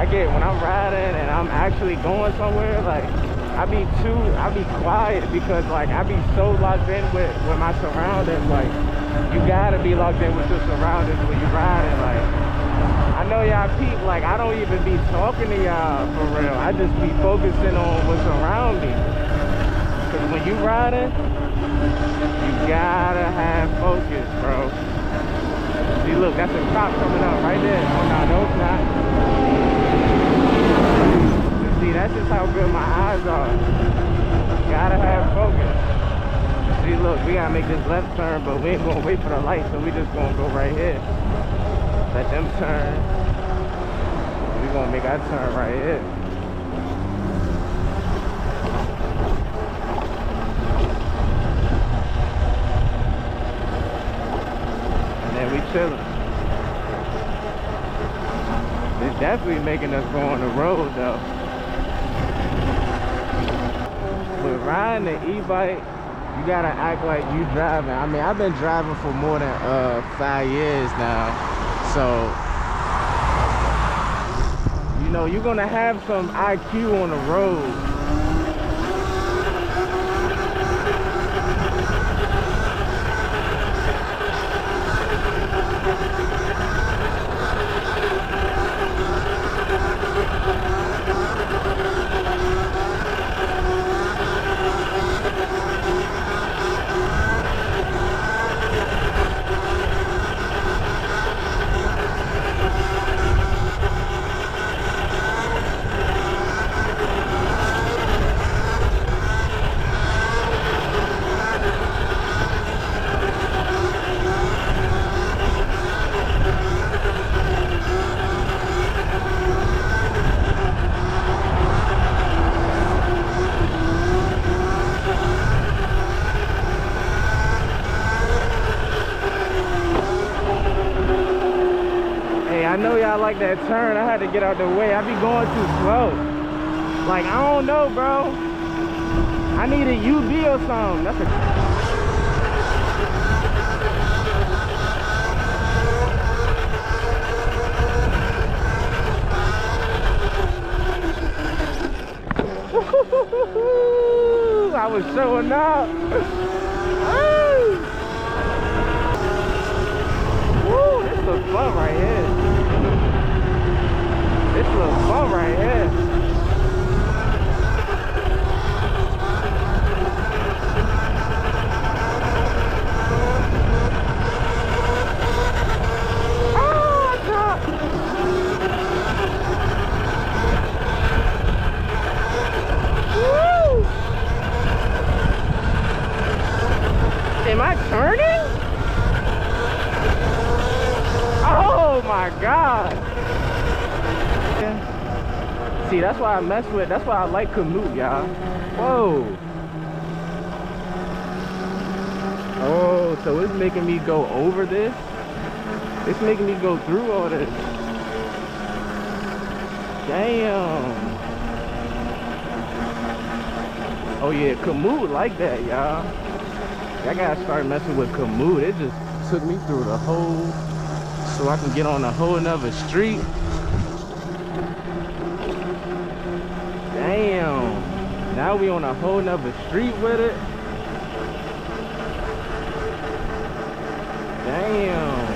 when I'm riding and I'm actually going somewhere, like I be quiet because like I be so locked in with my surroundings. Like you gotta be locked in with your surroundings when you riding. Like I know y'all peep, like I don't even be talking to y'all for real. I just be focusing on what's around me. Cause when you riding, you gotta have focus, bro. See, look, that's a cop coming up right there. Oh no, it's not. See, that's just how good my eyes are. Gotta have focus. See, look, we gotta make this left turn, but we ain't gonna wait for the light, so we just gonna go right here. Let them turn. We gonna make our turn right here. And then we chilling. It's definitely making us go on the road though. But riding the e-bike, you gotta act like you driving. I mean, I've been driving for more than 5 years now. So, you know, you're gonna have some IQ on the road. I know y'all like that turn. I had to get out the way. I be going too slow. Like, I don't know, bro. I need a UV or something. That's a... I was showing up. Woo, this looks fun right here. This looks fun right here. Oh, God. Woo! Am I turning? Oh my God. See, that's why I mess with, that's why I like Komoot, y'all. Whoa. Oh, so it's making me go over this? It's making me go through all this. Damn. Oh yeah, Komoot like that, y'all. I gotta start messing with Komoot. It just took me through the whole, so I can get on a whole nother street. Damn. Now we on a whole nother street with it. Damn.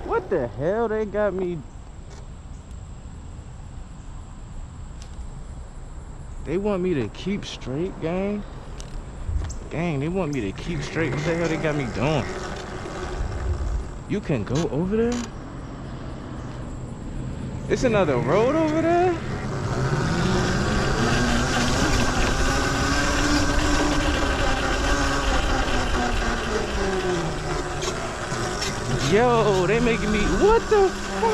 What the hell they got me? They want me to keep straight, gang? Gang, they want me to keep straight. What the hell they got me doing? You can go over there? It's another road over there? Yo, they making me, what the fuck?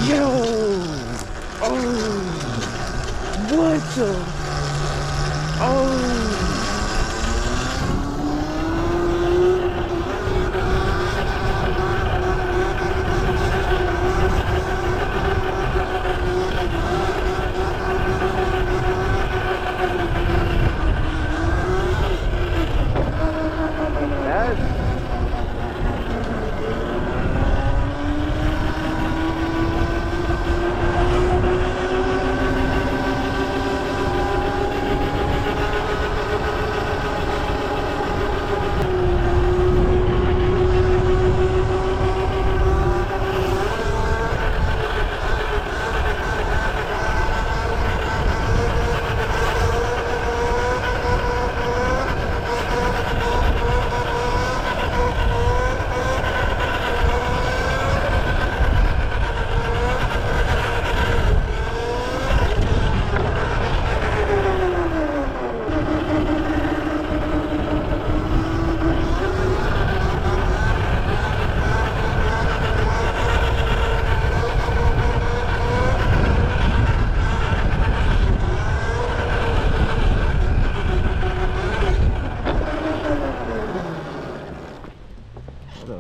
Yo, oh, what the, oh.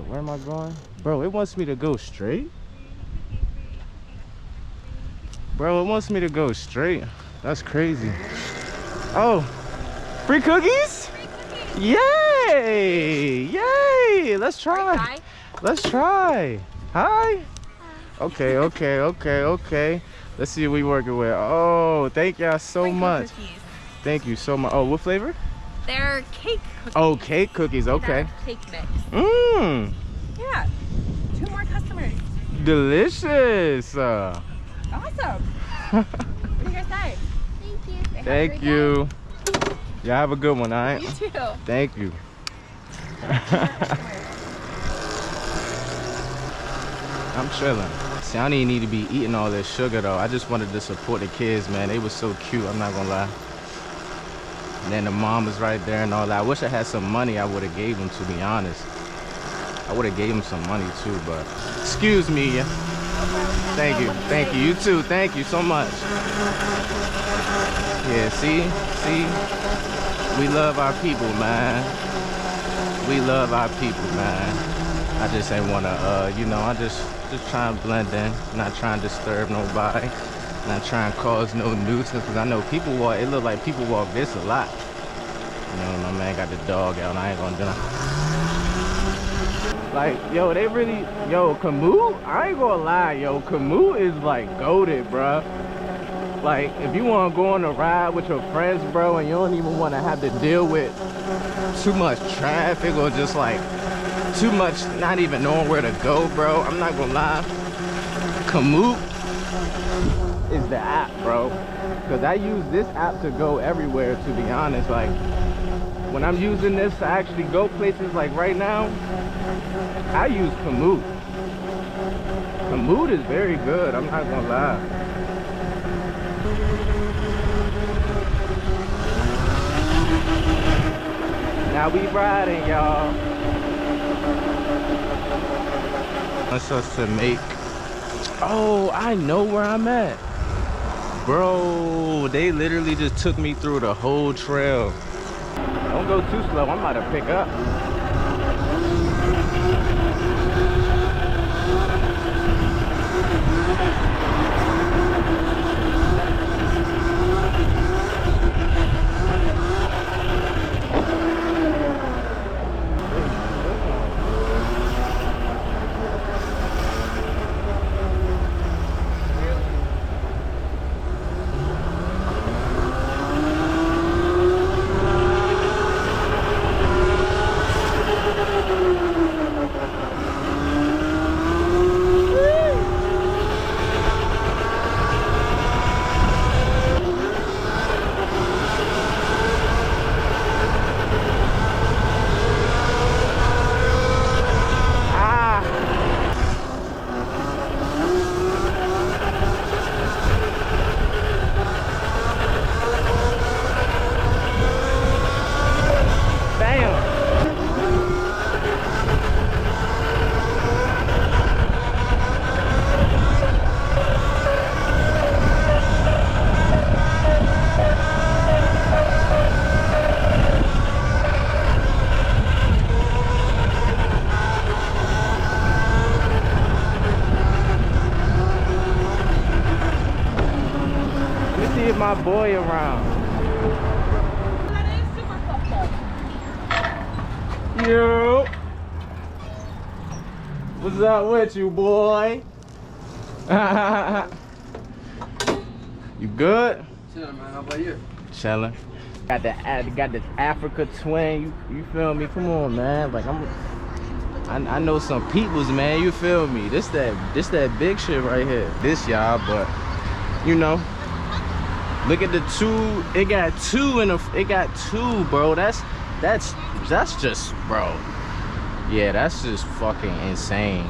Where am I going? Bro, it wants me to go straight. Bro, it wants me to go straight. That's crazy. Oh, free cookies? Free cookies. Yay! Yay! Let's try. Hi. Let's try. Hi. Okay, okay, okay, okay. Let's see what we working with. Oh, thank y'all so much. Cookies. Thank you so much. Oh, what flavor? They're cake cookies. Oh, cake cookies. Okay. Cake mix. Mmm. Yeah. 2 more customers. Delicious. Awesome. What do you guys say? Thank you. Thank you. Yeah, have a good one, all right? You too. Thank you. I'm chilling. See, I didn't need to be eating all this sugar though. I just wanted to support the kids, man. They were so cute, I'm not gonna lie. And then the mom was right there and all that. I wish I had some money I would have gave them, to be honest. I would have gave them some money too, but excuse me. Thank you. Thank you. You too. Thank you so much. Yeah, see? We love our people, man. We love our people, man. I just ain't wanna, you know, I just trying to blend in, not trying to disturb nobody, not trying to cause no nuisance, because I know people walk, it look like people walk this a lot. You know, my man got the dog out, and I ain't gonna do nothing. Like, yo, they really, yo, Komoot, I ain't gonna lie, yo, Komoot is like goated, bruh. Like, if you wanna go on a ride with your friends, bro, and you don't even wanna have to deal with too much traffic or just like too much not even knowing where to go, bro, I'm not gonna lie, Komoot is the app, bro, because I use this app to go everywhere, to be honest. Like, when I'm using this to actually go places, like right now, I use Komoot. Komoot is very good, I'm not gonna lie. Now we riding, y'all. Wants us to make, oh, I know where I'm at. Bro, they literally just took me through the whole trail. Don't go too slow, I'm about to pick up. get my boy around. That is super fucked up. Yo. What's up with you, boy? You good? Chilling, man. How about you? Chilling. Got this Africa twin. You feel me? Come on, man. Like I know some peoples, man. You feel me? This that big shit right here. This y'all, but you know. Look at the two. It got two in it got two, bro. That's just, bro. Yeah, that's just fucking insane.